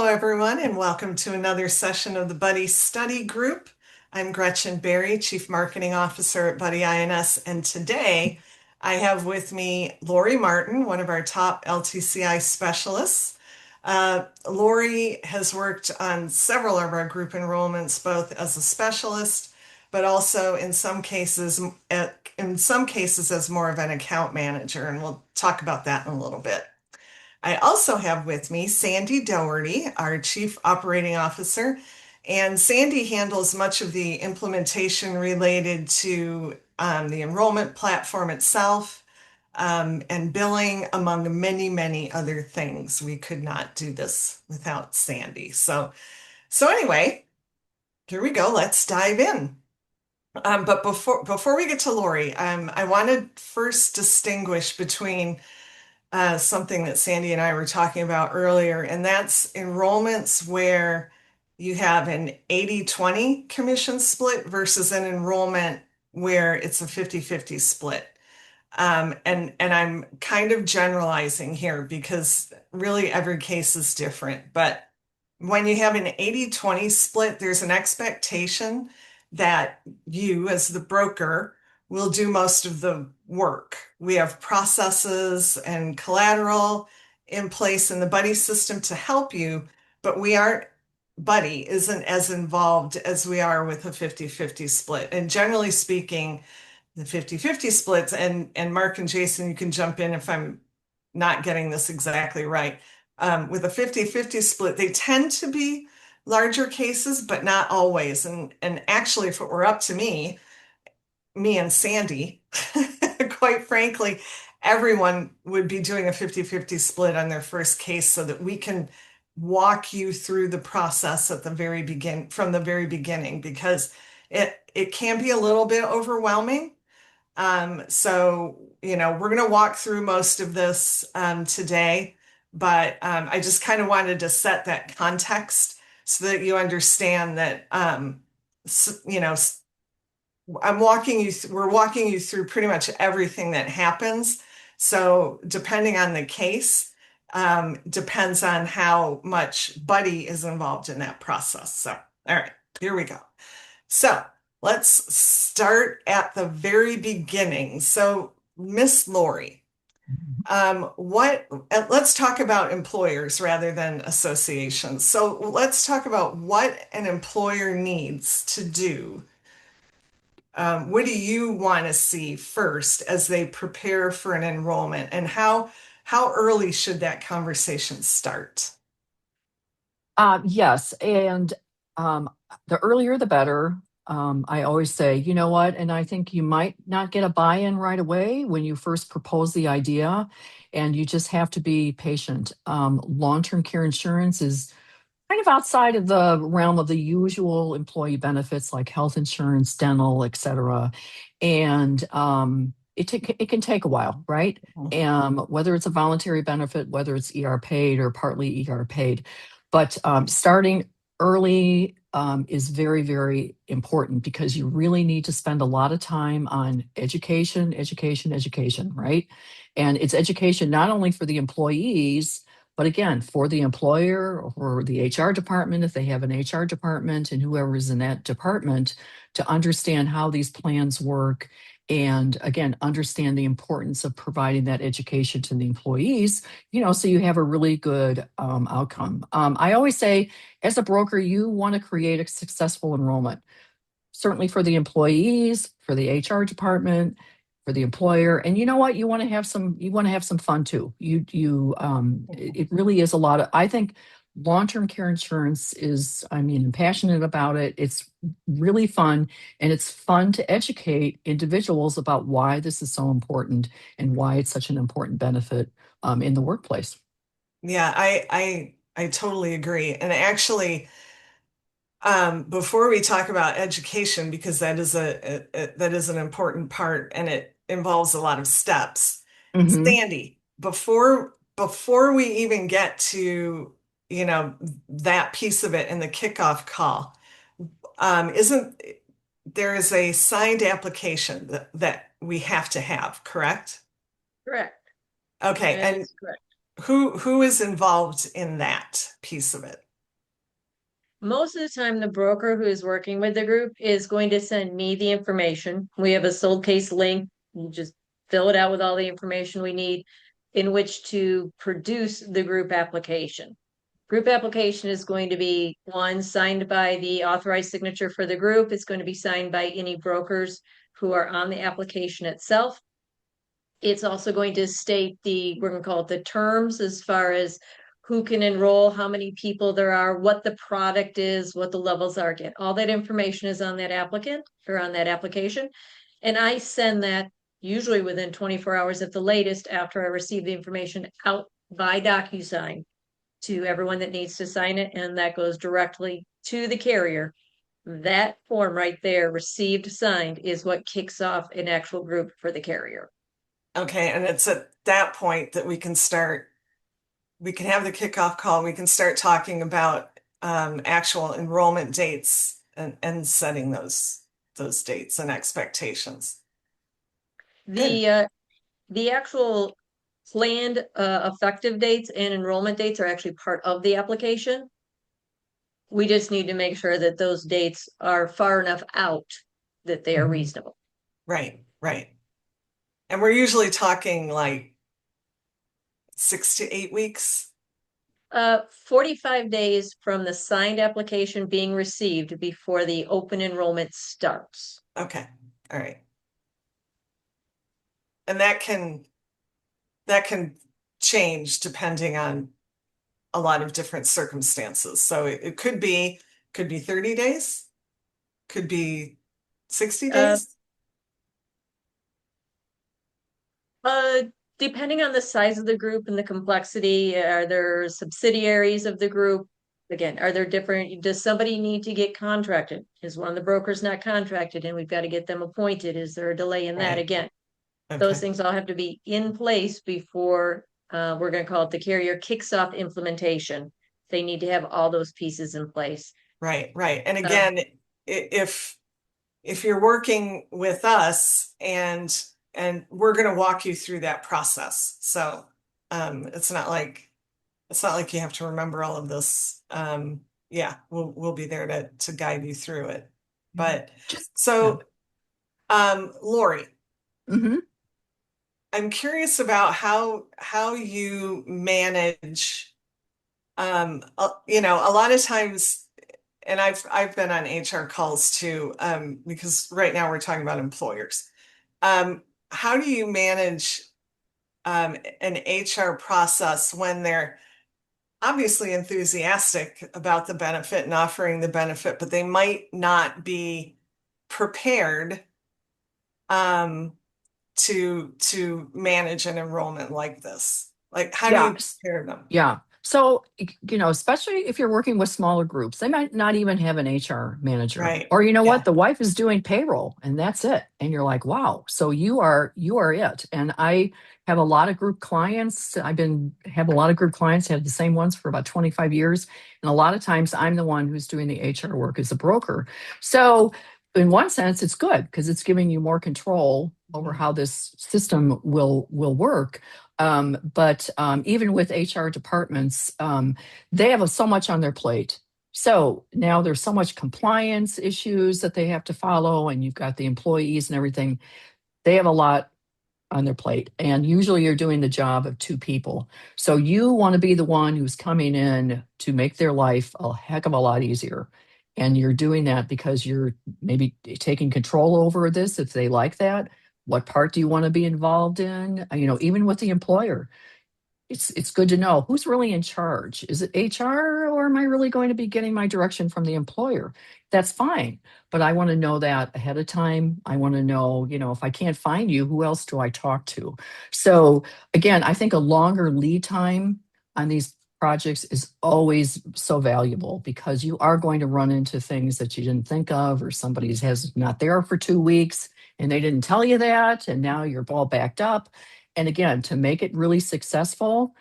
Hello, everyone, and welcome to another session of the Buddy Study Group. I'm Gretchen Berry, Chief Marketing Officer at Buddy INS, and today I have with me Lori Martin, one of our top LTCI specialists. Lori has worked on several of our group enrollments, both as a specialist, but also in some cases as more of an account manager, and we'll talk about that in a little bit. I also have with me Sandy Doherty, our Chief Operating Officer, and Sandy handles much of the implementation related to the enrollment platform itself, and billing, among many, many other things. We could not do this without Sandy. So anyway, here we go. Let's dive in. But before we get to Lori, I want to first distinguish between something that Sandy and I were talking about earlier, and that's enrollments where you have an 80-20 commission split versus an enrollment where it's a 50-50 split. And I'm kind of generalizing here because really every case is different. But when you have an 80-20 split, there's an expectation that you, as the broker, will do most of the work. We have processes and collateral in place in the Buddy system to help you, but Buddy isn't as involved as we are with a 50-50 split. And generally speaking, the 50-50 splits, and Mark and Jason, you can jump in if I'm not getting this exactly right. With a 50-50 split, they tend to be larger cases, but not always. And actually, if it were up to me and Sandy, quite frankly, everyone would be doing a 50-50 split on their first case so that we can walk you through the process at the very from the very beginning, because it can be a little bit overwhelming. So, we're going to walk through most of this today, but I just kind of wanted to set that context so that you understand that, we're walking you through pretty much everything that happens. So depending on the case, depends on how much Buddy is involved in that process. So, all right, here we go. So let's start at the very beginning. So, Miss Lori, let's talk about employers rather than associations. So let's talk about what an employer needs to do. What do you want to see first as they prepare for an enrollment, and how early should that conversation start? Yes, and um, the earlier the better. I always say, you know what, and I think you might not get a buy-in right away when you first propose the idea, and you just have to be patient. Long-term care insurance is kind of outside of the realm of the usual employee benefits like health insurance, dental, et cetera. And it can take a while, right? Whether it's a voluntary benefit, whether it's ER paid or partly ER paid. But starting early is very, very important because you really need to spend a lot of time on education, education, education, right? And it's education not only for the employees, but again, for the employer or the HR department, if they have an HR department and whoever is in that department, to understand how these plans work. And again, understand the importance of providing that education to the employees, so you have a really good outcome. I always say, as a broker, you want to create a successful enrollment, certainly for the employees, for the HR department, for the employer. And you know what? You want to have some fun too. It really is a lot of, I think long-term care insurance is, I'm passionate about it. It's really fun, and it's fun to educate individuals about why this is so important and why it's such an important benefit in the workplace. Yeah, I totally agree. And actually, before we talk about education, because that is that is an important part and it involves a lot of steps. Hmm. Sandy, before we even get to, that piece of it in the kickoff call, isn't there is a signed application that we have to have, correct? Correct. Okay, That and is correct. who is involved in that piece of it? Most of the time, the broker who is working with the group is going to send me the information. We have a sold case link. You just fill it out with all the information we need in which to produce the group application. Group application is going to be one signed by the authorized signature for the group. It's going to be signed by any brokers who are on the application itself. It's also going to state we're going to call it the terms as far as who can enroll, how many people there are, what the product is, what the levels are. Again, all that information is on that applicant or on that application. And I send that usually within 24 hours at the latest after I receive the information out by DocuSign to everyone that needs to sign it. And that goes directly to the carrier. That form right there, received, signed, is what kicks off an actual group for the carrier. Okay, and it's at that point that we can have the kickoff call, we can start talking about actual enrollment dates and setting those dates and expectations. Good. The the actual planned effective dates and enrollment dates are actually part of the application. We just need to make sure that those dates are far enough out that they are Mhm. reasonable. Right, right. And we're usually talking like 6 to 8 weeks. 45 days from the signed application being received before the open enrollment starts. Okay, all right. And that can change depending on a lot of different circumstances. So it could be 30 days, could be 60 Uh, days. uh, Depending on the size of the group and the complexity, are there subsidiaries of the group? Again, are there different, does somebody need to get contracted? Is one of the brokers not contracted and we've got to get them appointed? Is there a delay in that? Right. Again, those Okay. things all have to be in place before we're going to call it the carrier kicks off implementation. They need to have all those pieces in place. Right, right. And Um, again, if you're working with us and we're going to walk you through that process. So it's not like you have to remember all of this. Yeah, we'll be there to guide you through it. But Just yeah. so Lori, Hmm. I'm curious about how you manage a lot of times, and I've been on HR calls too, because right now we're talking about employers. How do you manage an HR process when they're obviously enthusiastic about the benefit and offering the benefit, but they might not be prepared um, to manage an enrollment like this? Like, how do Yeah. you prepare them? Yeah. So, especially if you're working with smaller groups, they might not even have an HR manager. Right. Or you know what? Yeah. The wife is doing payroll and that's it. And you're like, wow. So you are it. And I have a lot of group clients. Have a lot of group clients, have the same ones for about 25 years. And a lot of times I'm the one who's doing the HR work as a broker. So in one sense, it's good because it's giving you more control over Mhm. how this system will work. But even with HR departments, they have so much on their plate. So now there's so much compliance issues that they have to follow, and you've got the employees and everything. They have a lot on their plate. And usually you're doing the job of two people. So you want to be the one who's coming in to make their life a heck of a lot easier. And you're doing that because you're maybe taking control over this if they like that. What part do you want to be involved in? Even with the employer, it's good to know who's really in charge. Is it HR or am I really going to be getting my direction from the employer? That's fine, but I want to know that ahead of time. I want to know, if I can't find you, who else do I talk to? So again, I think a longer lead time on these projects is always so valuable because you are going to run into things that you didn't think of, or somebody's has not there for 2 weeks and they didn't tell you that, and now you're all backed up. And again, to make it really successful,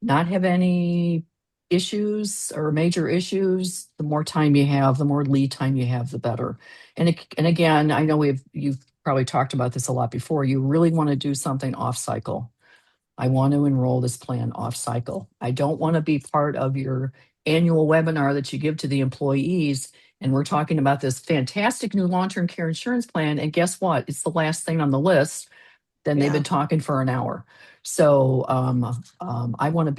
not have any issues or major issues, the more time you have, the more lead time you have, the better. And again, I know you've probably talked about this a lot before. You really want to do something off cycle. I want to enroll this plan off cycle. I don't want to be part of your annual webinar that you give to the employees. And we're talking about this fantastic new long-term care insurance plan. And guess what? It's the last thing on the list. Then they've Yeah, been talking for an hour. So I want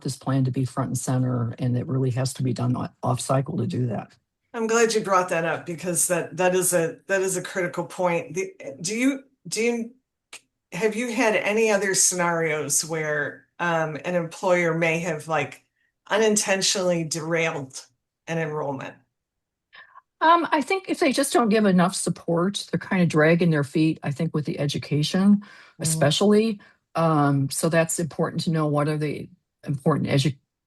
this plan to be front and center, and it really has to be done off cycle to do that. I'm glad you brought that up because that is a critical point. Do you have you had any other scenarios where an employer may have like unintentionally derailed an enrollment? I think if they just don't give enough support, they're kind of dragging their feet, I think, with the education, Mhm. especially. So that's important to know what are the important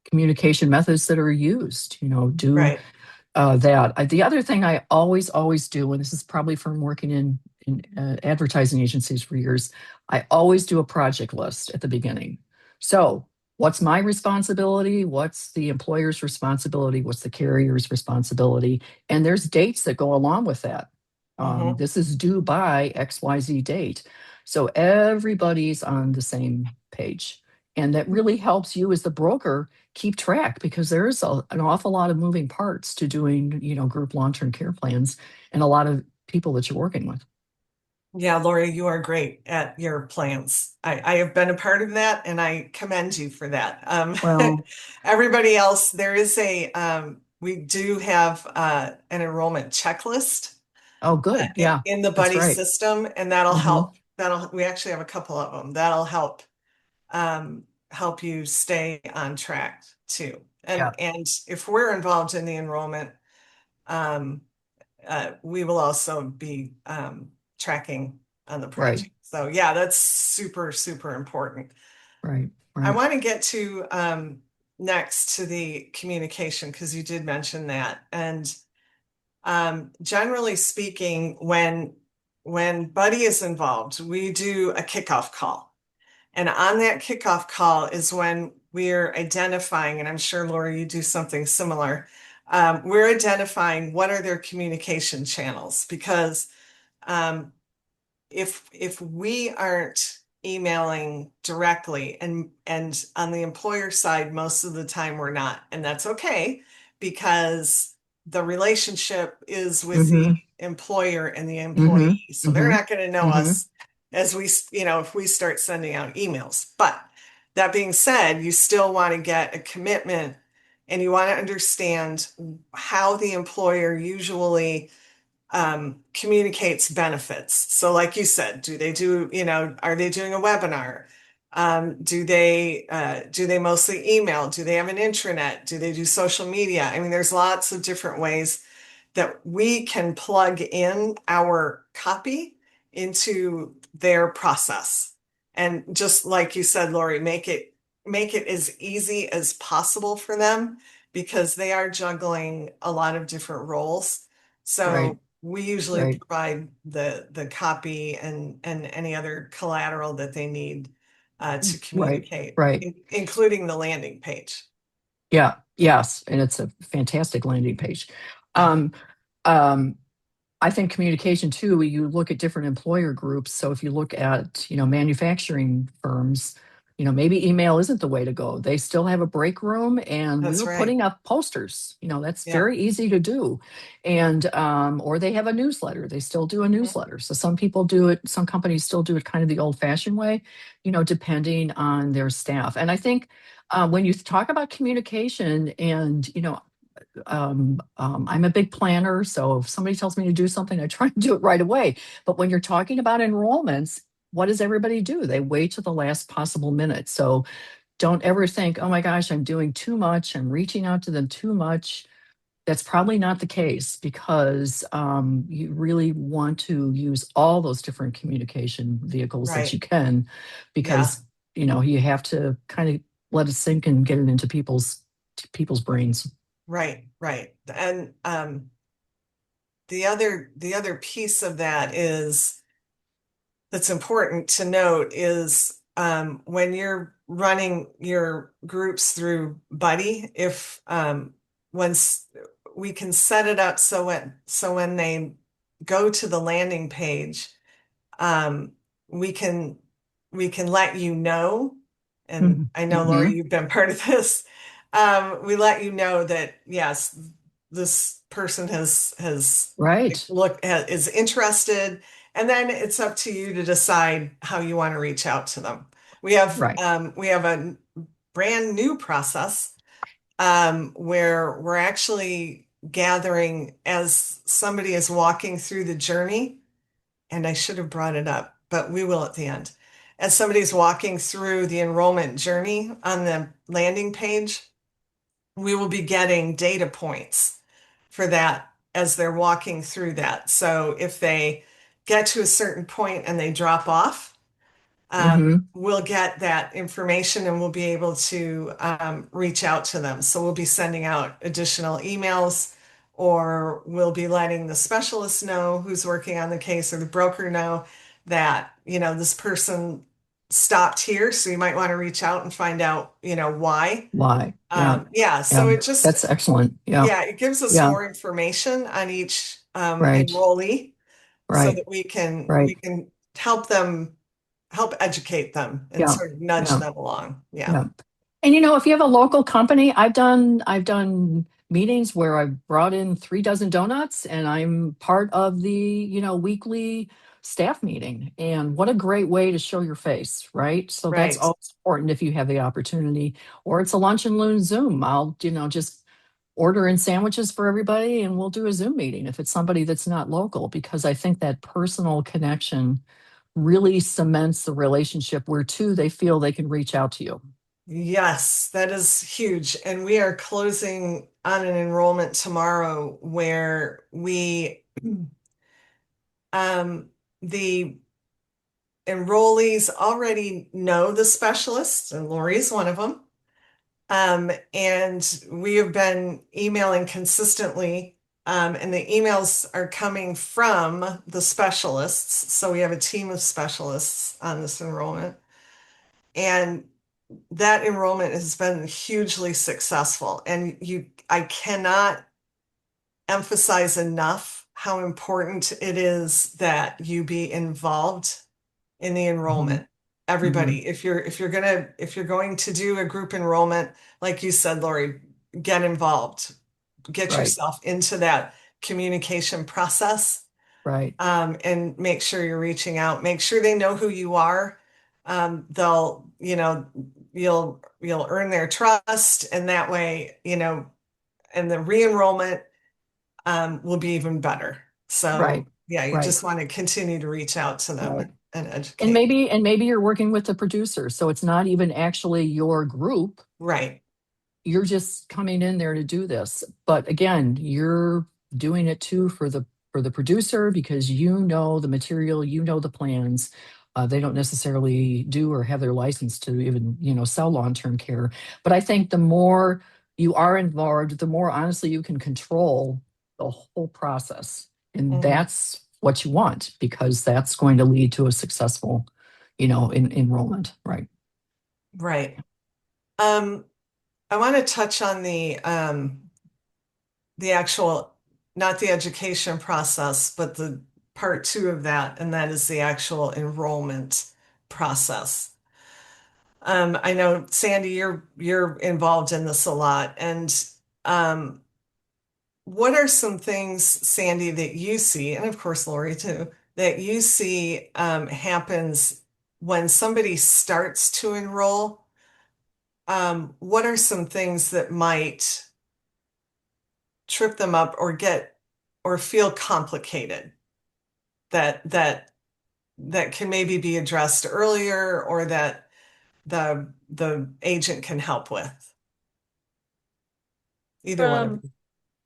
communication methods that are used. Do Right. that. The other thing I always do, and this is probably from working in advertising agencies for years, I always do a project list at the beginning. So, what's my responsibility? What's the employer's responsibility? What's the carrier's responsibility? And there's dates that go along with that. Hmm. This is due by XYZ date. So everybody's on the same page. And that really helps you as the broker keep track because there's an awful lot of moving parts to doing, group long-term care plans and a lot of people that you're working with. Yeah, Lori, you are great at your plans. I have been a part of that and I commend you for that. Well, Everybody else, we do have an enrollment checklist oh, good. Yeah, in the that's buddy right. system, and that'll Hmm. help. We actually have a couple of them. That'll um, help you stay on track too. Yeah, And if we're involved in the enrollment, um, we will also be tracking on the right, project. So yeah, that's super, super important. right, I right. want to get to next to the communication because you did mention that. And generally speaking, when Buddy is involved, we do a kickoff call. And on that kickoff call is when we're identifying, and I'm sure Laura, you do something similar. We're identifying what are their communication channels because um, if we aren't emailing directly and on the employer side most of the time we're not, and that's okay because the relationship is with the Hmm. employer and the Hmm. employee, so they're Hmm. not going to know Hmm. us as if we start sending out emails. But that being said, you still want to get a commitment and you want to understand how the employer usually communicates benefits. So, like you said, are they doing a webinar? Do they mostly email? Do they have an intranet? Do they do social media? I mean, there's lots of different ways that we can plug in our copy into their process. And just like you said, Lori, make it as easy as possible for them because they are juggling a lot of different roles. Right, So we usually right, provide the copy and any other collateral that they need to right, communicate, right. including the landing page. Yeah, yes. And it's a fantastic landing page. Um, um, I think communication too, you look at different employer groups. So if you look at, manufacturing firms, maybe email isn't the way to go. They still have a break room and we That's were right. putting up posters. That's Yeah. very easy to do. And or they have a newsletter. They still do a Mhm. newsletter. So some people do it, some companies still do it kind of the old-fashioned way, depending on their staff. And I think when you talk about communication and, I'm a big planner, so if somebody tells me to do something, I try and do it right away. But when you're talking about enrollments, what does everybody do? They wait to the last possible minute. So don't ever think, oh my gosh, I'm doing too much. I'm reaching out to them too much. That's probably not the case because you really want to use all those different communication vehicles that you Right. can Yeah. because, you have to kind of let it sink and get it into people's brains. Right. Right. And the other piece of that is that's important to note is when you're running your groups through Buddy, if once we can set it up so when they go to the landing page, um, we can we can let you know, and I know Lori, Mm-hmm. you've been part of this. We let you know that yes, this person has Right. is interested, and then it's up to you to decide how you want to reach out to them. Right. We have a brand new process where we're actually gathering as somebody is walking through the journey, and I should have brought it up, but we will at the end. As somebody's walking through the enrollment journey on the landing page, we will be getting data points for that as they're walking through that. So if they get to a certain point and they drop off, Mm-hmm. we'll get that information and we'll be able to reach out to them. So we'll be sending out additional emails, or we'll be letting the specialist know who's working on the case, or the broker know that, this person stopped here. So you might want to reach out and find out, why. Why? Yeah. Yeah, Yeah. so it just, That's excellent. Yeah. yeah, it gives us Yeah. more information on each Right. enrollee so Right. that we Right. can help educate them and Yeah. sort of nudge Yeah. them along. Yeah. Yeah. And if you have a local company, I've done meetings where I brought in 3 dozen donuts and I'm part of the, weekly staff meeting. And what a great way to show your face, right? So that's Right. always important if you have the opportunity. Or it's a lunch and learn Zoom. I'll, just order in sandwiches for everybody and we'll do a Zoom meeting if it's somebody that's not local, because I think that personal connection really cements the relationship where two, they feel they can reach out to you. Yes, that is huge. And we are closing on an enrollment tomorrow where um, the enrollees already know the specialist, and Lori's one of them. And we have been emailing consistently, and the emails are coming from the specialists. So we have a team of specialists on this enrollment. And that enrollment has been hugely successful. And I cannot emphasize enough how important it is that you be involved in the Mhm. enrollment. Mhm. Everybody, if you're going to do a group enrollment, like you said, Lori, get involved, get Right. yourself into that communication process, Right. and make sure you're reaching out. Make sure they know who you are. They'll, you'll earn their trust, and that way, and the re-enrollment will be even better. Right. So yeah, you Right. just want to continue to reach out to them Right. and And educate. maybe you're working with the producer, so it's not even actually your group. Right. You're just coming in there to do this. But again, you're doing it too for the producer, because you know the material, you know the plans. They don't necessarily do or have their license to even sell long-term care. But I think the more you are involved, the more honestly you can control the whole process, and Mhm. that's what you want, because that's going to lead to a successful enrollment, right? Right. Um, I want to touch on the actual, not the education process, but the part two of that, and that is the actual enrollment process. I know Sandy, you're involved in this a lot, and um, what are some things, Sandy, that you see, and of course Lori too, that you see happens when somebody starts to enroll? What are some things that might trip them up or get or feel complicated that that can maybe be addressed earlier, or that the agent can help with? Either one of From you.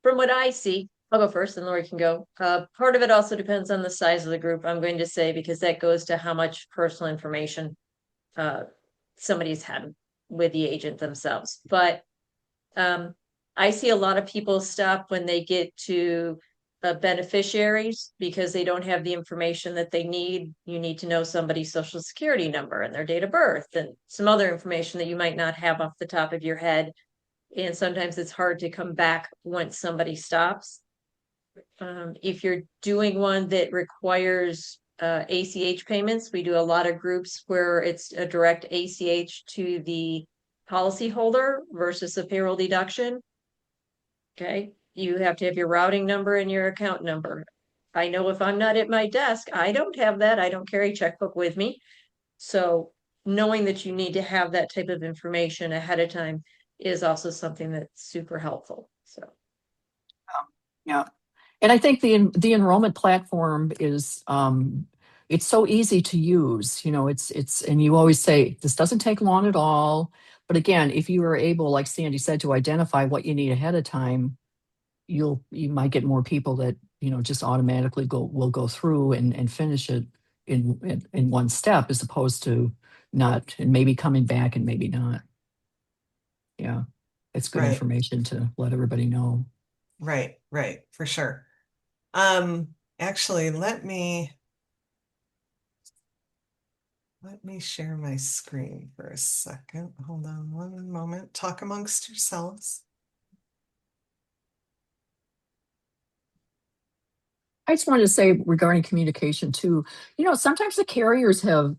from what I see, I'll go first and Lori can go. Part of it also depends on the size of the group, I'm going to say, because that goes to how much personal information uh somebody's had with the agent themselves. But um I see a lot of people stop when they get to beneficiaries because they don't have the information that they need. You need to know somebody's social security number and their date of birth and some other information that you might not have off the top of your head. And sometimes it's hard to come back once somebody stops. If you're doing one that requires ACH payments. We do a lot of groups where it's a direct ACH to the policyholder versus a payroll deduction. Okay, you have to have your routing number and your account number. I know if I'm not at my desk, I don't have that. I don't carry a checkbook with me. So knowing that you need to have that type of information ahead of time is also something that's super helpful. So Yeah. And I think the enrollment platform is it's so easy to use. You know, it's and you always say this doesn't take long at all. But again, if you are able, like Sandy said, to identify what you need ahead of time, you might get more people that, you know, just automatically will go through and finish it in one step, as opposed to not, and maybe coming back and maybe not. Yeah. It's good Right, information to let everybody know. right, for sure. Actually, let me share my screen for a second. Hold on one moment. Talk amongst yourselves. I just wanted to say regarding communication too, you know, sometimes the carriers have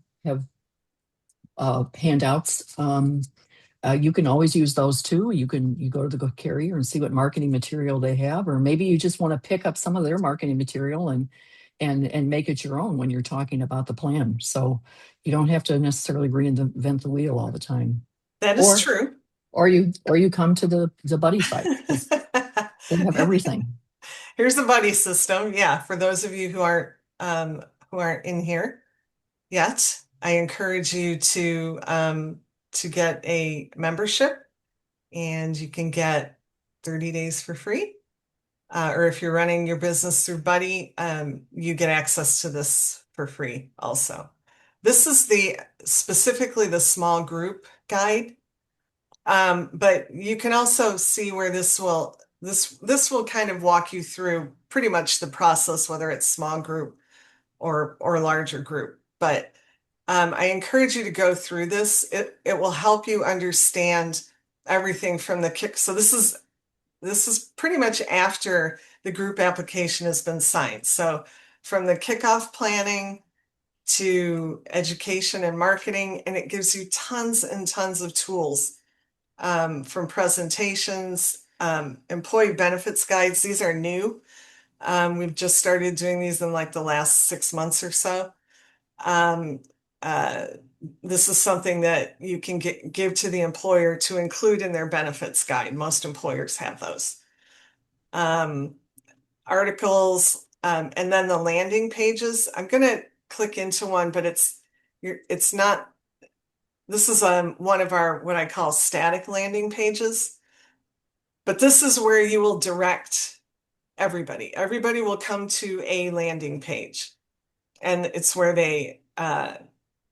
handouts. You can always use those too. You go to the carrier and see what marketing material they have, or maybe you just want to pick up some of their marketing material and make it your own when you're talking about the plan. So you don't have to necessarily reinvent the wheel all the time. That is Or true. or you come to the buddy site because they have everything. Here's the buddy system. Yeah, for those of you who aren't in here yet, I encourage you to get a membership, and you can get 30 days for free. Or if you're running your business through Buddy, you get access to this for free also. This is specifically the small group guide. But you can also see where this will kind of walk you through pretty much the process, whether it's small group or larger group. But I encourage you to go through this. It will help you understand everything from the kick. So this is pretty much after the group application has been signed. So from the kickoff planning to education and marketing, and it gives you tons and tons of tools, from presentations, employee benefits guides. These are new. We've just started doing these in like the last 6 months or so. Um, uh, this is something that you can give to the employer to include in their benefits guide. Most employers have those. Um, Articles, and then the landing pages. I'm going to click into one, but it's not, this is one of our, what I call static landing pages. But this is where you will direct everybody. Everybody will come to a landing page, and it's where they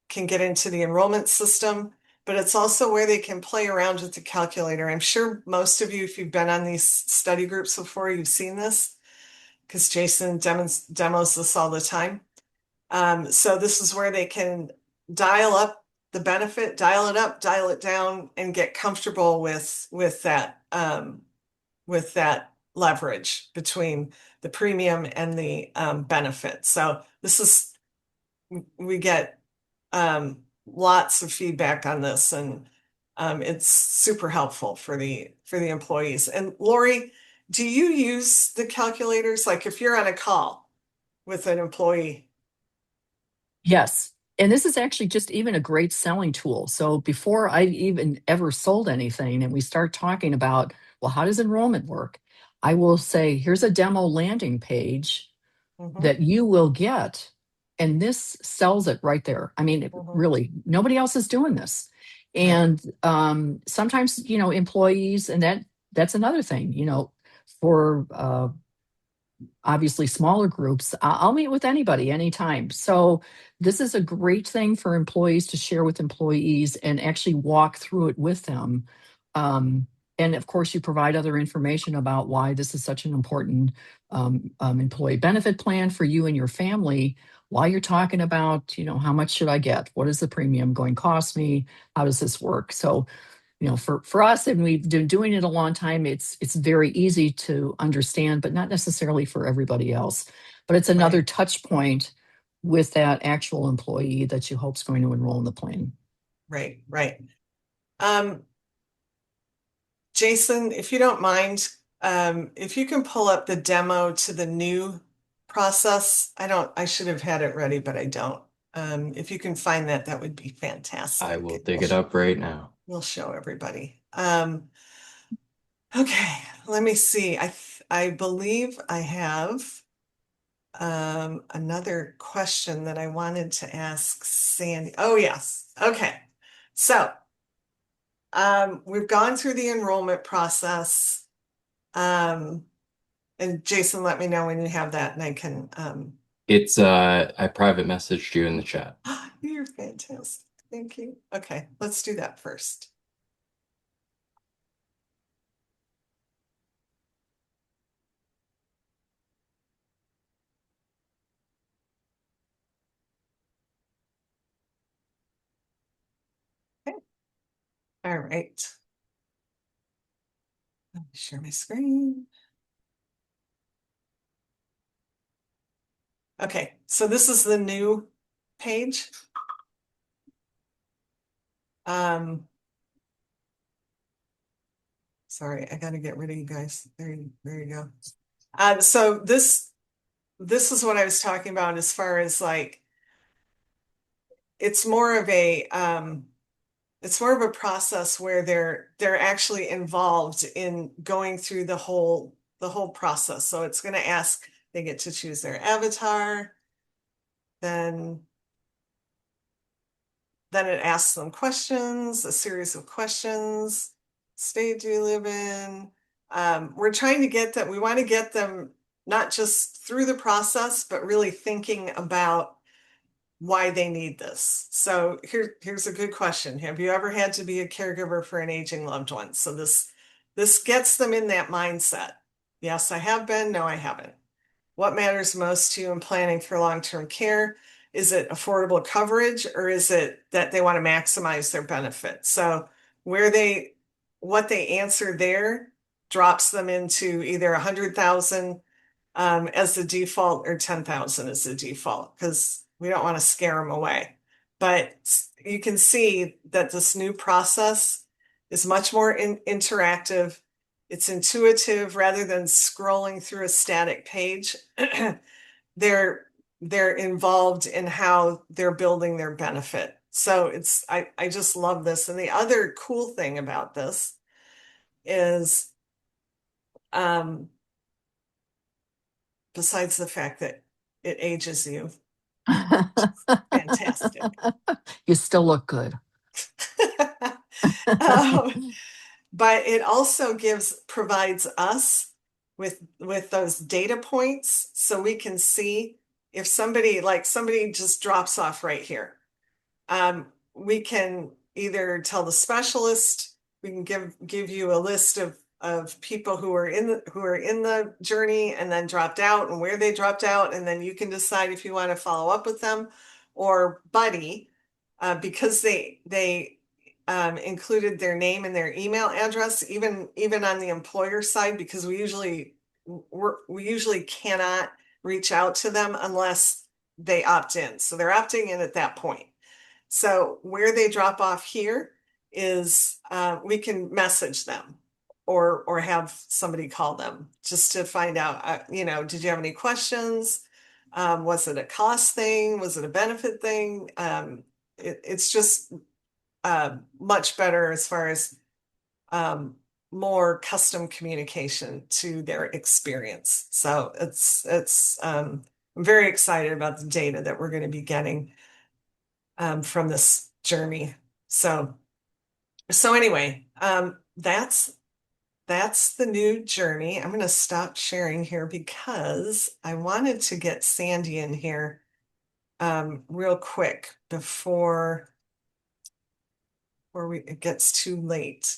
can get into the enrollment system, but it's also where they can play around with the calculator. I'm sure most of you, if you've been on these study groups before, you've seen this because Jason demos this all the time. So this is where they can dial up the benefit, dial it up, dial it down, and get comfortable with that leverage between the premium and the benefit. So we get lots of feedback on this, and it's super helpful for the employees. And Lori, do you use the calculators? Like if you're on a call with an employee? Yes. And this is actually just even a great selling tool. So before I even ever sold anything and we start talking about, well, how does enrollment work? I will say, here's a demo landing page Mhm, that you will get. And this sells it right there. I mean, mhm. really, nobody else is doing this. Right, And sometimes, you know, employees, and that's another thing, you know, for obviously smaller groups, I'll meet with anybody anytime. So this is a great thing for employees to share with employees and actually walk through it with them. Um, and of course, you provide other information about why this is such an important employee benefit plan for you and your family while you're talking about, you know, how much should I get? What is the premium going to cost me? How does this work? So you know, for us, and we've been doing it a long time, it's very easy to understand, but not necessarily for everybody else. But it's another right. touch point with that actual employee that you hope is going to enroll in the plan. Right, right. Jason, if you don't mind, if you can pull up the demo to the new process. I should have had it ready, but I don't. If you can find that, that would be fantastic. I will dig it up right now. We'll show everybody. Okay, let me see. I believe I have another question that I wanted to ask Sandy. Oh, yes. Okay. So we've gone through the enrollment process. And Jason, let me know when you have that and I can It's I private messaged you in the chat. You're fantastic. Thank you. Okay, let's do that first. Okay. All right. Let me share my screen. Okay, so this is the new page. Sorry, I got to get rid of you guys. There you go. So this is what I was talking about as far as like it's more of a process where they're actually involved in going through the whole process. So it's going to ask, they get to choose their avatar, then it asks them questions, a series of questions. State do you live in? We're trying to get them, we want to get them not just through the process, but really thinking about why they need this. So here's a good question. Have you ever had to be a caregiver for an aging loved one? So this gets them in that mindset. Yes, I have been. No, I haven't. What matters most to you in planning for long-term care? Is it affordable coverage or is it that they want to maximize their benefit? So what they answer there drops them into either 100,000 as the default or 10,000 as the default because we don't want to scare them away. But you can see that this new process is much more interactive. It's intuitive rather than scrolling through a static page. They're involved in how they're building their benefit. So I just love this. And the other cool thing about this is besides the fact that it ages you. Fantastic. You still look good. But it also provides us with those data points so we can see if somebody just drops off right here. We can either tell the specialist, we can give you a list of people who are in the journey and then dropped out and where they dropped out, and then you can decide if you want to follow up with them, or Buddy, because they included their name and their email address, even on the employer side, because we usually cannot reach out to them unless they opt in. So they're opting in at that point. So where they drop off here is we can message them or have somebody call them just to find out, did you have any questions? Was it a cost thing? Was it a benefit thing? It's just much better as far as more custom communication to their experience. So I'm very excited about the data that we're going to be getting from this journey. So anyway, that's the new journey. I'm going to stop sharing here because I wanted to get Sandy in here real quick before it gets too late.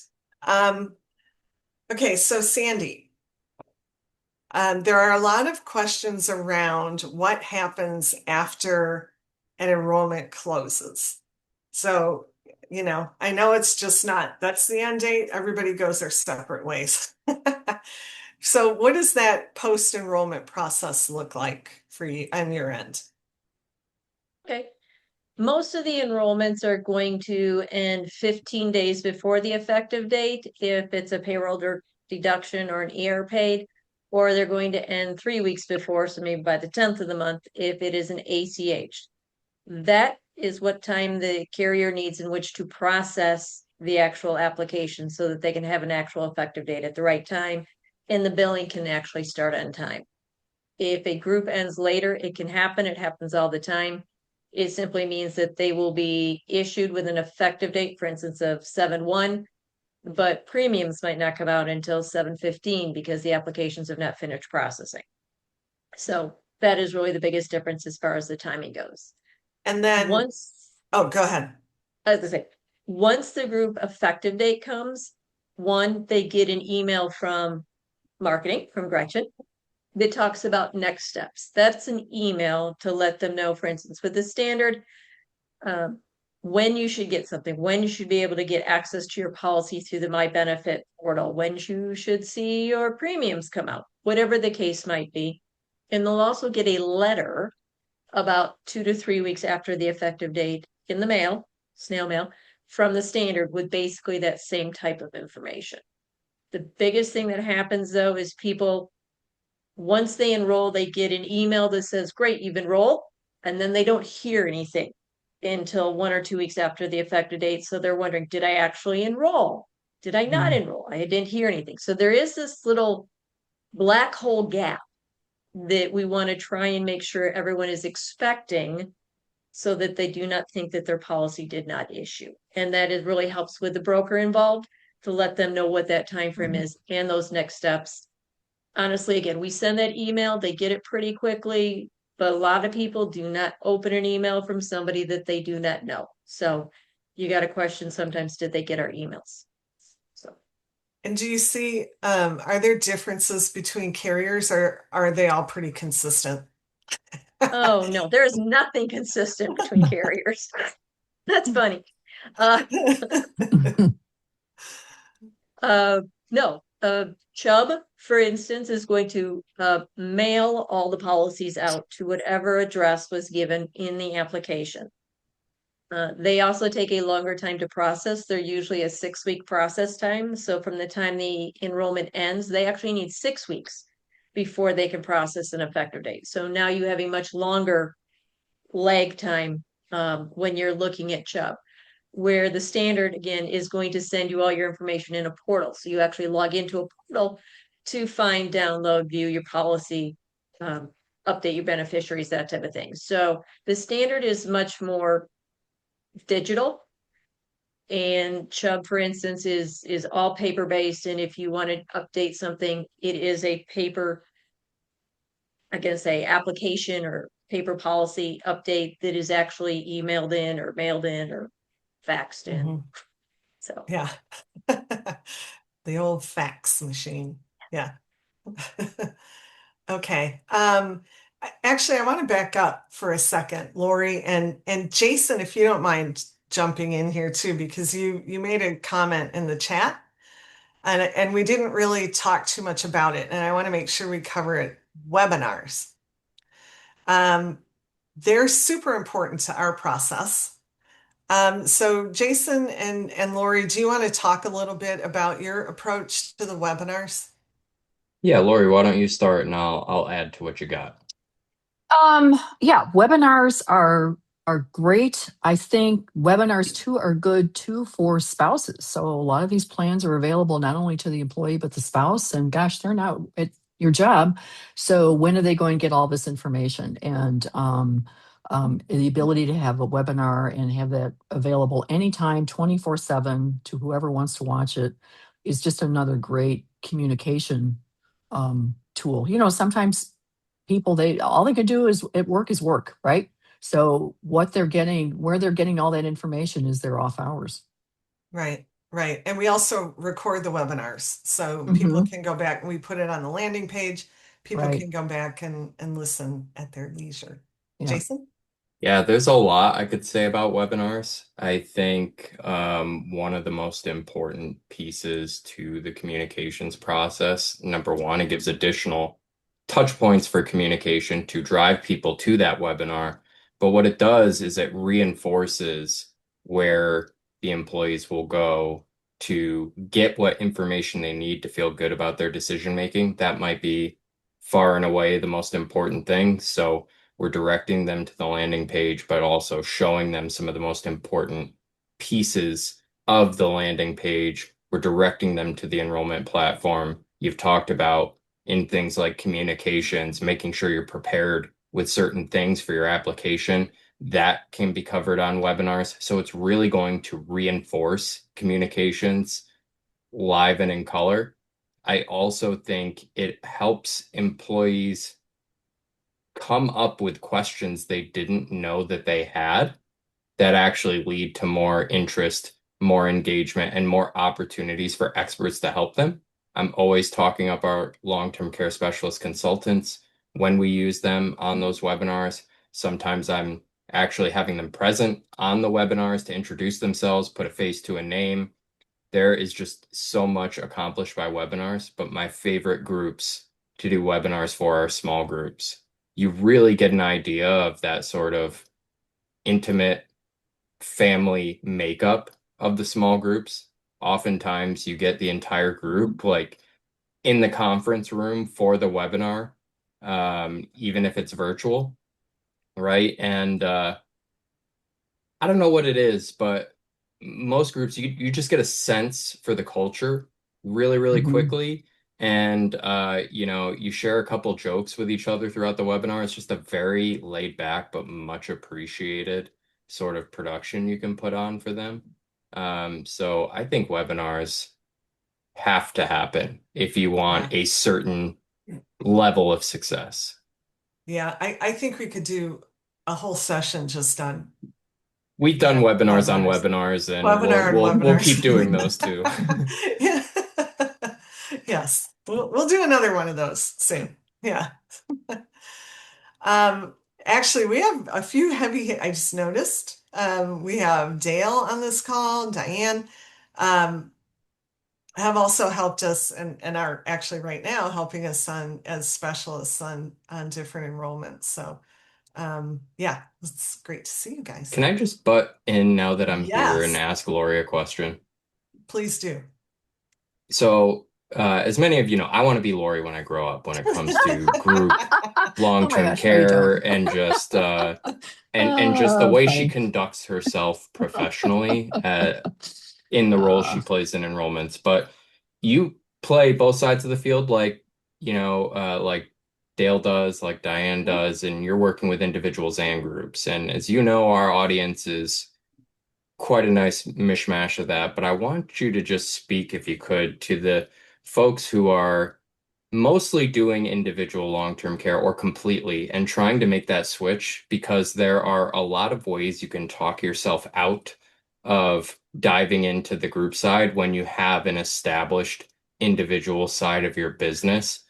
Okay, so Sandy, there are a lot of questions around what happens after an enrollment closes. So, I know it's just not, that's the end date. Everybody goes their separate ways. So what does that post-enrollment process look like for you on your end? Okay. Most of the enrollments are going to end 15 days before the effective date if it's a payroll deduction or an ER paid, or they're going to end 3 weeks before, so maybe by the 10th of the month if it is an ACH. That is what time the carrier needs in which to process the actual application so that they can have an actual effective date at the right time and the billing can actually start on time. If a group ends later, it can happen. It happens all the time. It simply means that they will be issued with an effective date, for instance, of 7/1, but premiums might not come out until 7/15 because the applications have not finished processing. So that is really the biggest difference as far as the timing goes. And then, Once, oh, go ahead. as I say, once the group effective date comes, one, they get an email from marketing, from Gretchen, that talks about next steps. That's an email to let them know, for instance, with the standard, um, when you should get something, when you should be able to get access to your policy through the My Benefit portal, when you should see your premiums come out, whatever the case might be. And they'll also get a letter about 2 to 3 weeks after the effective date in the mail, snail mail, from the standard with basically that same type of information. The biggest thing that happens though is people, once they enroll, they get an email that says, great, you've enrolled, and then they don't hear anything until 1 or 2 weeks after the effective date. So they're wondering, did I actually enroll? Did I not enroll? I didn't hear anything. So there is this little black hole gap that we want to try and make sure everyone is expecting so that they do not think that their policy did not issue. And that it really helps with the broker involved to let them know what that time frame is and those next steps. Honestly, again, we send that email, they get it pretty quickly, but a lot of people do not open an email from somebody that they do not know. So you got to question sometimes, did they get our emails? So, And do you see, are there differences between carriers or are they all pretty consistent? oh no, there is nothing consistent between carriers. That's funny. Uh, no, Chubb, for instance, is going to mail all the policies out to whatever address was given in the application. They also take a longer time to process. They're usually a 6 week process time. So from the time the enrollment ends, they actually need 6 weeks before they can process an effective date. So now you have a much longer lag time when you're looking at Chubb, where the standard again is going to send you all your information in a portal. So you actually log into a portal to find, download, view your policy, update your beneficiaries, that type of thing. So the standard is much more digital. And Chubb, for instance, is all paper based. And if you want to update something, it is a paper, I guess, say application or paper policy update that is actually emailed in or mailed in or faxed in. Mhm. So Yeah. The old fax machine. Yeah. Okay. Actually, I want to back up for a second, Lori, and Jason, if you don't mind jumping in here too, because you made a comment in the chat and we didn't really talk too much about it, and I want to make sure we cover it. Webinars. Um, they're super important to our process. So Jason and Lori, do you want to talk a little bit about your approach to the webinars? Yeah, Lori, why don't you start and I'll add to what you got. Yeah, webinars are great. I think webinars too are good too for spouses. So a lot of these plans are available not only to the employee but the spouse. And gosh, they're not at your job. So when are they going to get all this information? And the ability to have a webinar and have that available anytime, 24/7 to whoever wants to watch it is just another great communication tool. You know, sometimes people, they all they can do is at work is work, right? So what they're getting, where they're getting all that information is their off hours. Right, right. And we also record the webinars so people Hmm. can go back and we put it on the landing page. People Right. can go back and listen at their leisure. Yeah. Jason? Yeah, there's a lot I could say about webinars. I think one of the most important pieces to the communications process, number one, it gives additional touch points for communication to drive people to that webinar. But what it does is it reinforces where the employees will go to get what information they need to feel good about their decision making. That might be far and away the most important thing. So we're directing them to the landing page, but also showing them some of the most important pieces of the landing page. We're directing them to the enrollment platform. You've talked about in things like communications, making sure you're prepared with certain things for your application. That can be covered on webinars. So it's really going to reinforce communications live and in color. I also think it helps employees come up with questions they didn't know that they had that actually lead to more interest, more engagement, and more opportunities for experts to help them. I'm always talking up our long-term care specialist consultants when we use them on those webinars. Sometimes I'm actually having them present on the webinars to introduce themselves, put a face to a name. There is just so much accomplished by webinars, but my favorite groups to do webinars for are small groups. You really get an idea of that sort of intimate family makeup of the small groups. Oftentimes you get the entire group like in the conference room for the webinar, even if it's virtual, right? And I don't know what it is, but most groups you just get a sense for the culture really, really Mhm. quickly. And you share a couple jokes with each other throughout the webinar. It's just a very laid back but much appreciated sort of production you can put on for them. So I think webinars have to happen if you want Yeah. a certain level of success. Yeah. I think we could do a whole session just on, We've done webinars on webinars. webinars, and we'll Webinar and we'll we'll keep webinars. doing those too. Yeah. Yes. We'll do another one of those soon. Yeah. Um, Actually, we have a few I just noticed. We have Dale on this call, Diane, um, have also helped us and are actually right now helping us on as specialists on different enrollments. So yeah, it's great to see you guys. Can I just butt in now that I'm here and Yes, ask Lori a question? please do. So, as many of you know, I want to be Lori when I grow up when it comes to group Oh my long-term gosh, no, you don't. care and just and just the Oh, way she funny. conducts herself professionally in the role she Uh, plays in enrollments. But you play both sides of the field, like like Dale does, like Diane does, and you're working with individuals and groups. And as you know, our audience is quite a nice mishmash of that. But I want you to just speak, if you could, to the folks who are mostly doing individual long-term care or completely and trying to make that switch because there are a lot of ways you can talk yourself out of diving into the group side when you have an established individual side of your business.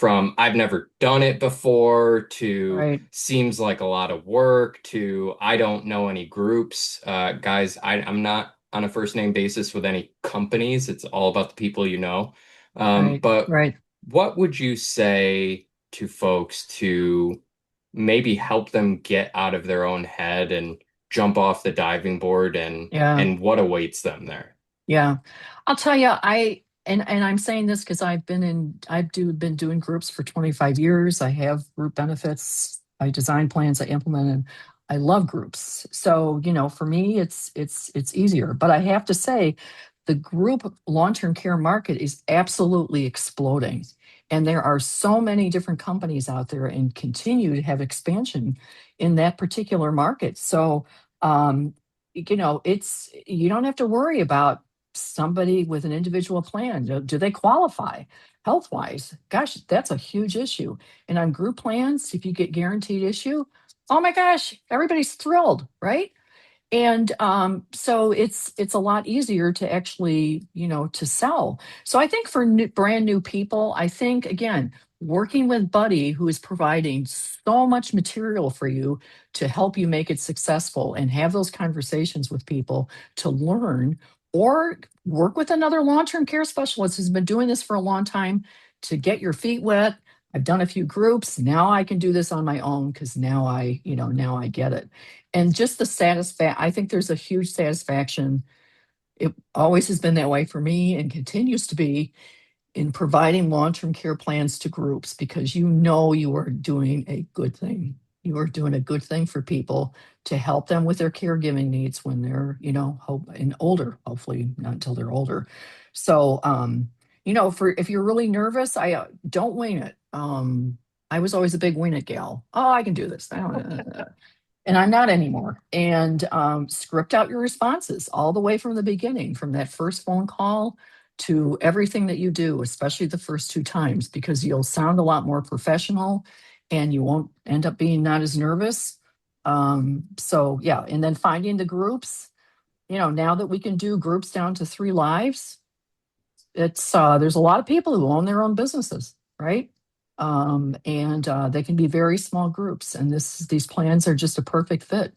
From I've never done it before to right, seems like a lot of work to I don't know any groups. Guys, I'm not on a first name basis with any companies. It's all about the people you know. right, But right. what would you say to folks to maybe help them get out of their own head and jump off the diving board Yeah. and what awaits them there? Yeah. I'll tell you, and I'm saying this because been doing groups for 25 years. I have group benefits, I design plans, I implement, and I love groups. So, for me it's easier. But I have to say the group long-term care market is absolutely exploding. And there are so many different companies out there and continue to have expansion in that particular market. So it's you don't have to worry about somebody with an individual plan. Do they qualify health wise? Gosh, that's a huge issue. And on group plans, if you get guaranteed issue, oh my gosh, everybody's thrilled, right? And so it's a lot easier to actually to sell. So I think for brand new people, I think again working with Buddy, who is providing so much material for you to help you make it successful and have those conversations with people to learn, or work with another long-term care specialist who's been doing this for a long time to get your feet wet. I've done a few groups. Now I can do this on my own because now I get it. And just the satisfaction, I think there's a huge satisfaction. It always has been that way for me and continues to be in providing long-term care plans to groups because you are doing a good thing. You are doing a good thing for people to help them with their caregiving needs when they're, hope and older, hopefully not until they're older. So, for if you're really nervous, I don't wing it. I was always a big wing it gal. Oh, I can do this. I don't, and I'm not anymore. And script out your responses all the way from the beginning, from that first phone call to everything that you do, especially the first two times, because you'll sound a lot more professional and you won't end up being not as nervous. So, yeah. And then finding the groups, now that we can do groups down to 3 lives, there's a lot of people who own their own businesses, right? And they can be very small groups, and these plans are just a perfect fit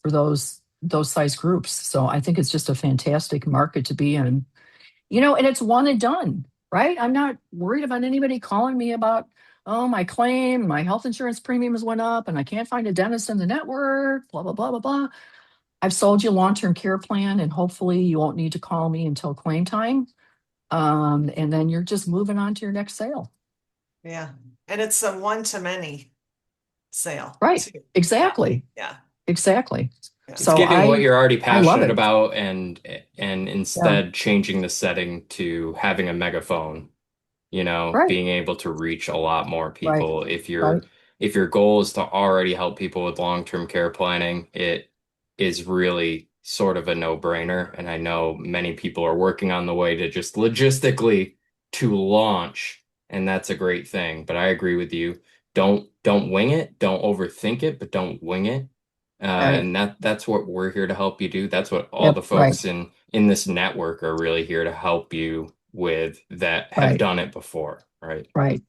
for those size groups. So I think it's just a fantastic market to be in, and it's one and done, right? I'm not worried about anybody calling me about, oh, my claim, my health insurance premiums went up, and I can't find a dentist in the network, blah blah blah blah blah. I've sold you a long-term care plan, and hopefully you won't need to call me until claim time. And then you're just moving on to your next sale. Yeah. And it's a one-to-many sale Right. too. Exactly. Yeah. Exactly. Yeah. It's So giving what you're already I love passionate it. about and Yeah. instead changing the setting to having a megaphone, Right. being able to reach a lot more Right. people. Right. If your goal is to already help people with long-term care planning, it is really sort of a no-brainer. And I know many people are working on the way to just logistically to launch, and that's a great thing. But I agree with you. Don't wing it, don't overthink it, but don't wing it. Right. And that's what we're here to help you do. That's what all the Yep. Right. folks in this network are really here to help you with that have Right. done it before, right? Right.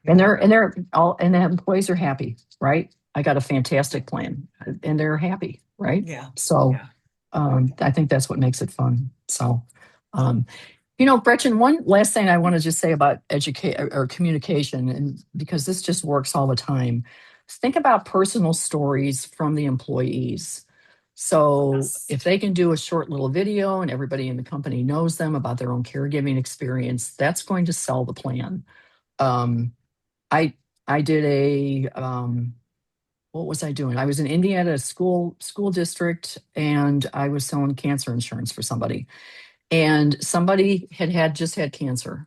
And Yeah. the employees are happy, right? I got a fantastic plan and they're happy, right? Yeah. So Yeah. I think that's what makes it fun. So Gretchen, one last thing I want to just say about educate or communication, and because this just works all the time, think about personal stories from the employees. So Yes. if they can do a short little video and everybody in the company knows them about their own caregiving experience, that's going to sell the plan. Um, I I did what was I doing? I was in Indiana, school district, and I was selling cancer insurance for somebody, and somebody had just had cancer.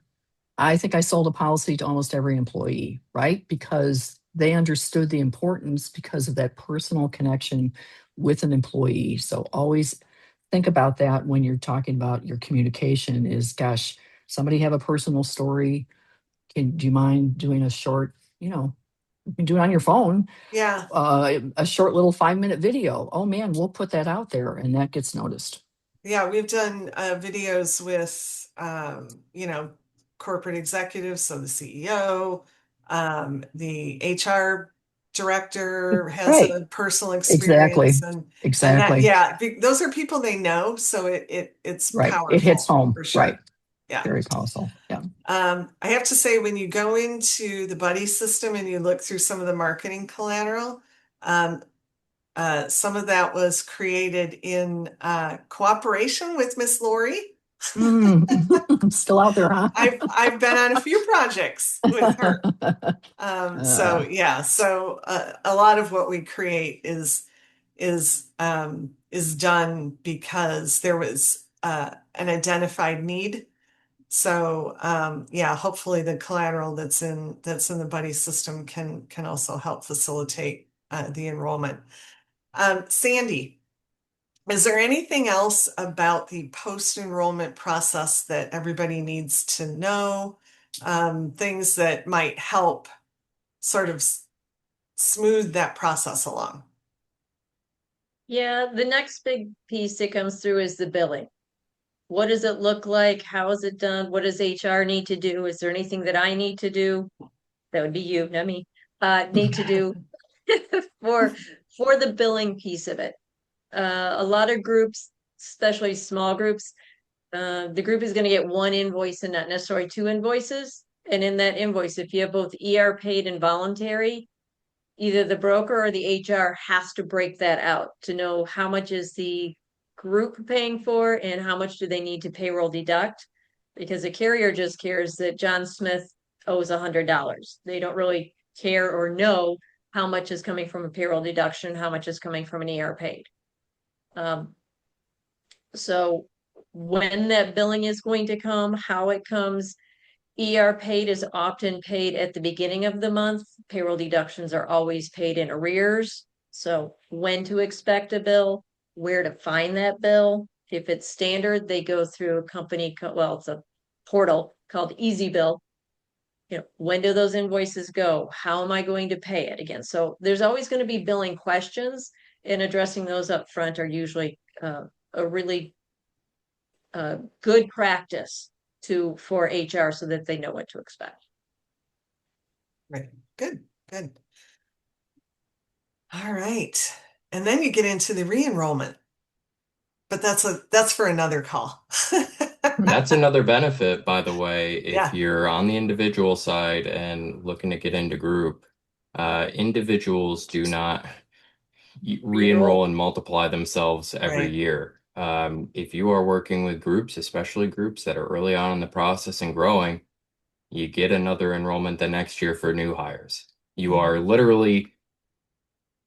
I think I sold a policy to almost every employee, right? Because they understood the importance because of that personal connection with an employee. So always think about that when you're talking about your communication is, gosh, somebody have a personal story. Do you mind doing a short, you can do it on your phone, Yeah. a short little 5-minute video. Oh man, we'll put that out there and that gets noticed. Yeah. We've done videos with, corporate executives. So the CEO, the HR director has Right. a personal experience Exactly. and that, Exactly. yeah, those are people they know. So it's Right. It hits powerful home. for Right. sure. Yeah. Very powerful. Yeah. I have to say, when you go into the buddy system and you look through some of the marketing collateral, um, some of that was created in cooperation with Miss Lori. Still out there, huh? I've been on a few projects with her. So Uh, yeah, so a lot of what we create is done because there was an identified need. So yeah, hopefully the collateral that's in the buddy system can also help facilitate the enrollment. Sandy, is there anything else about the post-enrollment process that everybody needs to know? Things that might help sort of smooth that process along? Yeah, the next big piece that comes through is the billing. What does it look like? How is it done? What does HR need to do? Is there anything that I need to do? That would be you, not me. Need to do for for the billing piece of it. A lot of groups, especially small groups, the group is going to get one invoice and not necessarily two invoices. And in that invoice, if you have both ER paid and voluntary, either the broker or the HR has to break that out to know how much is the group paying for and how much do they need to payroll deduct. Because a carrier just cares that John Smith owes $100. They don't really care or know how much is coming from a payroll deduction, how much is coming from an ER paid. So when that billing is going to come, how it comes, ER paid is often paid at the beginning of the month. Payroll deductions are always paid in arrears. So when to expect a bill, where to find that bill. If it's standard, they go through a company, well, it's a portal called Easy Bill. When do those invoices go? How am I going to pay it again? So there's always going to be billing questions, and addressing those up front are usually a really good practice for HR so that they know what to expect. Right. Good. Good. All right. And then you get into the re-enrollment. But that's for another call. That's another benefit, by the way, if Yeah. you're on the individual side and looking to get into group, individuals do not re-enroll and multiply themselves every Right. year. If you are working with groups, especially groups that are early on in the process and growing, you get another enrollment the next year for new hires. You Mhm. are literally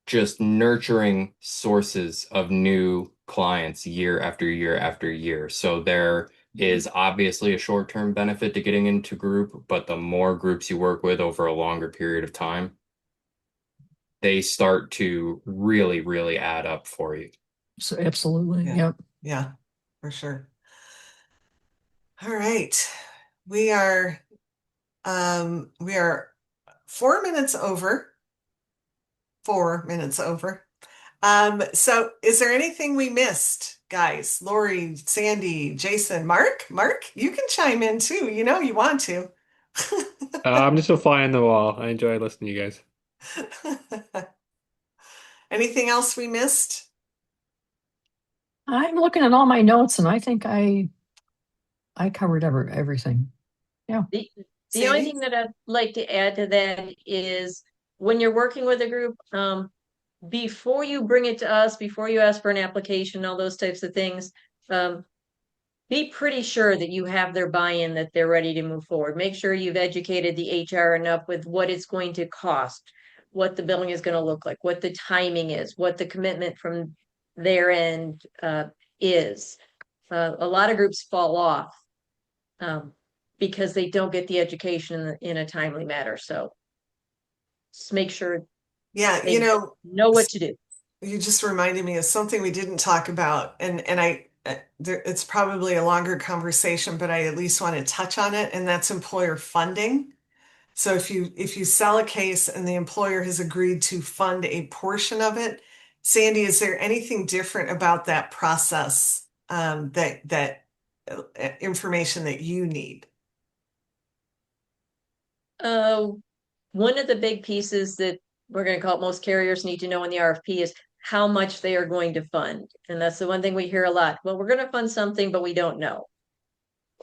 just nurturing sources of new clients year after year after year. So there is obviously a short-term benefit to getting into group, but the more groups you work with over a longer period of time, they start to really, really add up for you. So absolutely. Yeah. Yep. Yeah, for sure. All right. We are 4 minutes over. 4 minutes over. So is there anything we missed, guys? Lori, Sandy, Jason, Mark? Mark, you can chime in too. You know you want to. I'm just a fly on the wall. I enjoy listening to you guys. Anything else we missed? I'm looking at all my notes and I think I covered everything. Yeah. The only Sandy? thing that I'd like to add to that is when you're working with a group, before you bring it to us, before you ask for an application, all those types of things, be pretty sure that you have their buy-in, that they're ready to move forward. Make sure you've educated the HR enough with what it's going to cost, what the billing is going to look like, what the timing is, what the commitment from their end is. A lot of groups fall off because they don't get the education in a timely manner. So just make sure Yeah, they know what to do. you just reminded me of something we didn't talk about, and it's probably a longer conversation, but I at least want to touch on it, and that's employer funding. So if you sell a case and the employer has agreed to fund a portion of it, Sandy, is there anything different about that process, that information that you need? One of the big pieces that we're going to call it most carriers need to know in the RFP is how much they are going to fund. And that's the one thing we hear a lot. Well, we're going to fund something, but we don't know.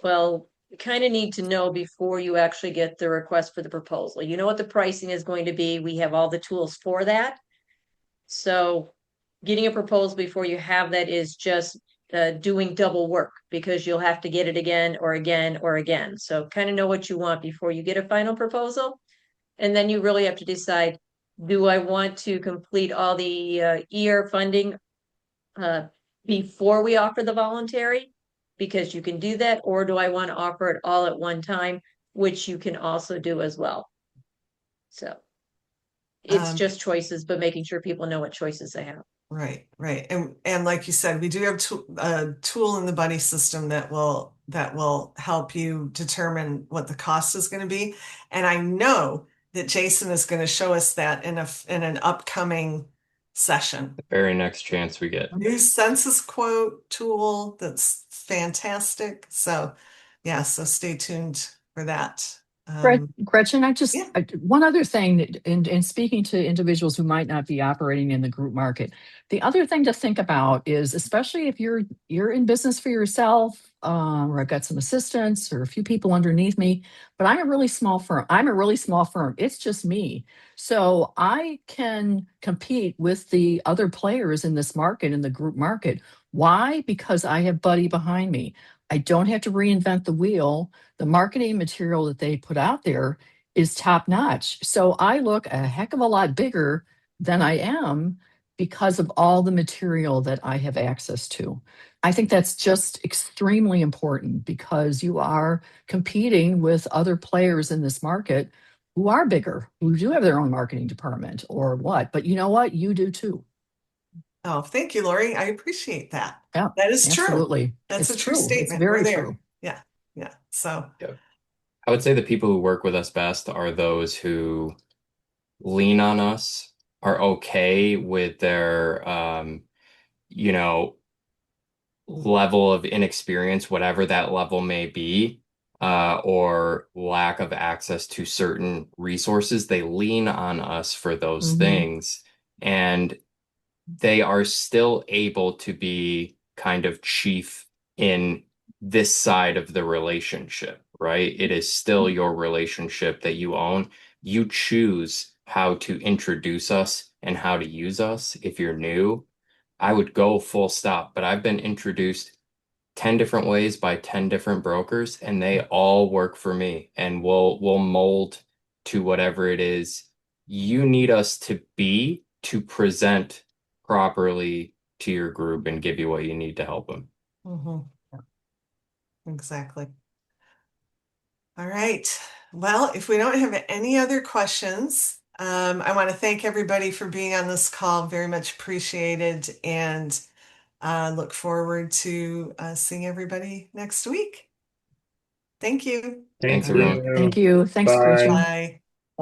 Well, you kind of need to know before you actually get the request for the proposal. You know what the pricing is going to be. We have all the tools for that. So getting a proposal before you have that is just doing double work because you'll have to get it again or again or again. So kind of know what you want before you get a final proposal. And then you really have to decide, do I want to complete all the ER funding before we offer the voluntary? Because you can do that, or do I want to offer it all at one time, which you can also do as well. So it's Um, just choices, but making sure people know what choices they have. Right, right. And like you said, we do have a tool in the buddy system that will help you determine what the cost is going to be. And I know that Jason is going to show us that in an upcoming session. The very next chance we get. New census quote tool that's fantastic. So yeah, so stay tuned for that. Gretchen, Yeah. one other thing that, in speaking to individuals who might not be operating in the group market, the other thing to think about is, especially if you're in business for yourself or I've got some assistants or a few people underneath me, but I'm a really small firm. I'm a really small firm. It's just me. So I can compete with the other players in this market, in the group market. Why? Because I have Buddy behind me. I don't have to reinvent the wheel. The marketing material that they put out there is top notch. So I look a heck of a lot bigger than I am because of all the material that I have access to. I think that's just extremely important because you are competing with other players in this market who are bigger, who do have their own marketing department or what. But you know what? You do too. Oh, thank you, Lori. I appreciate that. Yeah, That is true. absolutely. That's It's a true true. It's statement. We're very there. true. Yeah. Yeah. So, Yeah. I would say the people who work with us best are those who lean on us, are okay with their you know, level of inexperience, whatever that level may be, or lack of access to certain resources. They lean on us for those Hmm. things, and they are still able to be kind of chief in this side of the relationship, right? It is still your relationship that you own. You choose how to introduce us and how to use us. If you're new, I would go full stop, but I've been introduced 10 different ways by 10 different brokers, and they all work for me, and we'll mold to whatever it is you need us to be to present properly to your group and give you what you need to help them. mhm, exactly. All right. Well, if we don't have any other questions, I want to thank everybody for being on this call. Very much appreciated, and look forward to seeing everybody next week. Thank you. Thank Thanks, everyone. Thank you. you. Thanks for Bye. reaching. Bye.